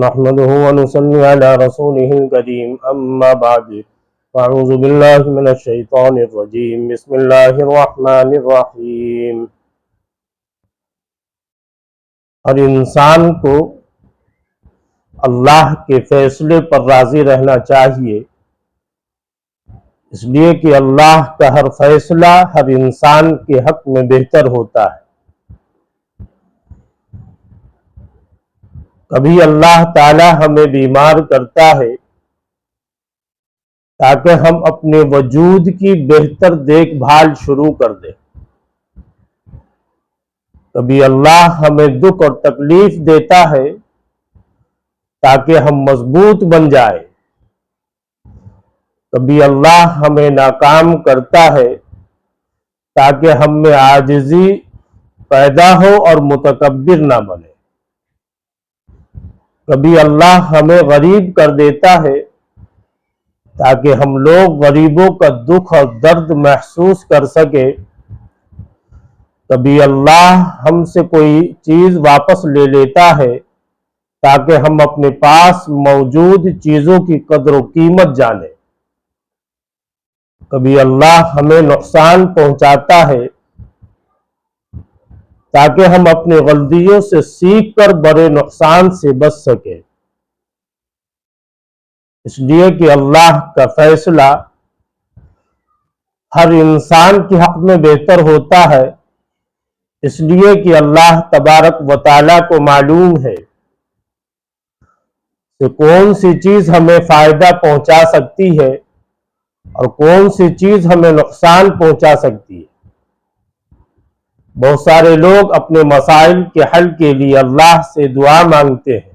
نحمده ونصلي على رسوله الكريم أما بعد فأعوذ بالله من الشيطان الرجيم بسم الله الرحمن الرحيم ہر انسان کو اللہ کے فیصلے پر راضی رہنا چاہیے، اس لیے کہ اللہ کا ہر فیصلہ ہر انسان کے حق میں بہتر ہوتا ہے۔ کبھی اللہ تعالی ہمیں بیمار کرتا ہے تاکہ ہم اپنے وجود کی بہتر دیکھ بھال شروع کر دیں۔ کبھی اللہ ہمیں دکھ اور تکلیف دیتا ہے تاکہ ہم مضبوط بن جائیں۔ کبھی اللہ ہمیں ناکام کرتا ہے تاکہ ہم میں عاجزی پیدا ہو اور متکبر نہ بنے۔ کبھی اللہ ہمیں غریب کر دیتا ہے تاکہ ہم لوگ غریبوں کا دکھ اور درد محسوس کر سکیں۔ کبھی اللہ ہم سے کوئی چیز واپس لے لیتا ہے تاکہ ہم اپنے پاس موجود چیزوں کی قدر و قیمت جانیں۔ کبھی اللہ ہمیں نقصان پہنچاتا ہے تاکہ ہم اپنی غلطیوں سے سیکھ کر بڑے نقصان سے بچ سکیں۔ اس لیے کہ اللہ کا فیصلہ ہر انسان کے حق میں بہتر ہوتا ہے، اس لیے کہ اللہ تبارک و تعالیٰ کو معلوم ہے کہ کون سی چیز ہمیں فائدہ پہنچا سکتی ہے اور کون سی چیز ہمیں نقصان پہنچا سکتی ہے۔ بہت سارے لوگ اپنے مسائل کے حل کے لیے اللہ سے دعا مانگتے ہیں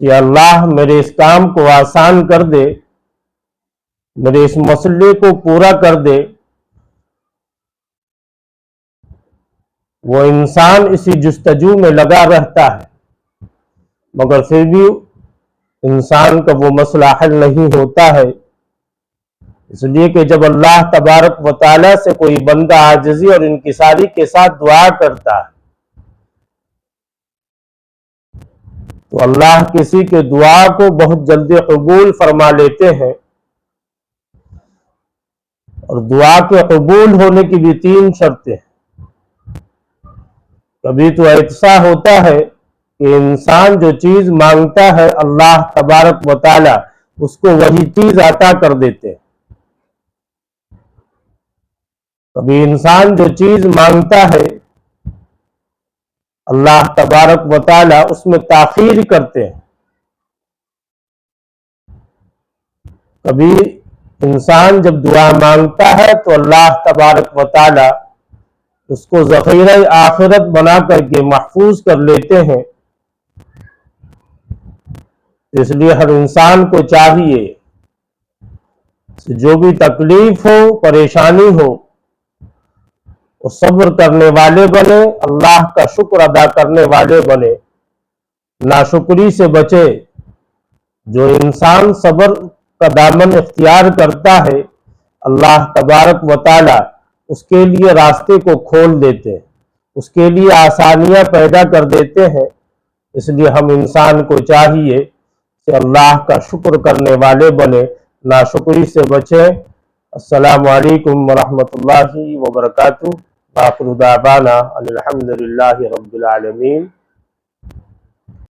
کہ اللہ میرے اس کام کو آسان کر دے، میرے اس مسئلے کو پورا کر دے۔ وہ انسان اسی جستجو میں لگا رہتا ہے، مگر پھر بھی انسان کا وہ مسئلہ حل نہیں ہوتا ہے، اس لیے کہ جب اللہ تبارک و تعالیٰ سے کوئی بندہ عاجزی اور انکساری کے ساتھ دعا کرتا ہے تو اللہ کسی کے دعا کو بہت جلدی قبول فرما لیتے ہیں۔ اور دعا کے قبول ہونے کی بھی 3 شرطیں ہیں۔ کبھی تو ایسا ہوتا ہے کہ انسان جو چیز مانگتا ہے اللہ تبارک و تعالیٰ اس کو وہی چیز عطا کر دیتے ہیں۔ کبھی انسان جو چیز مانگتا ہے اللہ تبارک و تعالیٰ اس میں تاخیر کرتے ہیں۔ کبھی انسان جب دعا مانگتا ہے تو اللہ تبارک و تعالیٰ اس کو ذخیرہ آخرت بنا کر کے محفوظ کر لیتے ہیں۔ اس لیے ہر انسان کو چاہیے جو بھی تکلیف ہو، پریشانی ہو، وہ صبر کرنے والے بنے، اللہ کا شکر ادا کرنے والے بنے، ناشکری سے بچے۔ جو انسان صبر کا دامن اختیار کرتا ہے اللہ تبارک و تعالیٰ اس کے لیے راستے کو کھول دیتے ہیں، اس کے لیے آسانیاں پیدا کر دیتے ہیں۔ اس لیے ہم انسان کو چاہیے کہ اللہ کا شکر کرنے والے بنے، ناشکری سے بچیں۔ السلام علیکم ورحمۃ اللہ وبرکاتہ۔ آخر دعوانا الحمدللہ رب العالمین۔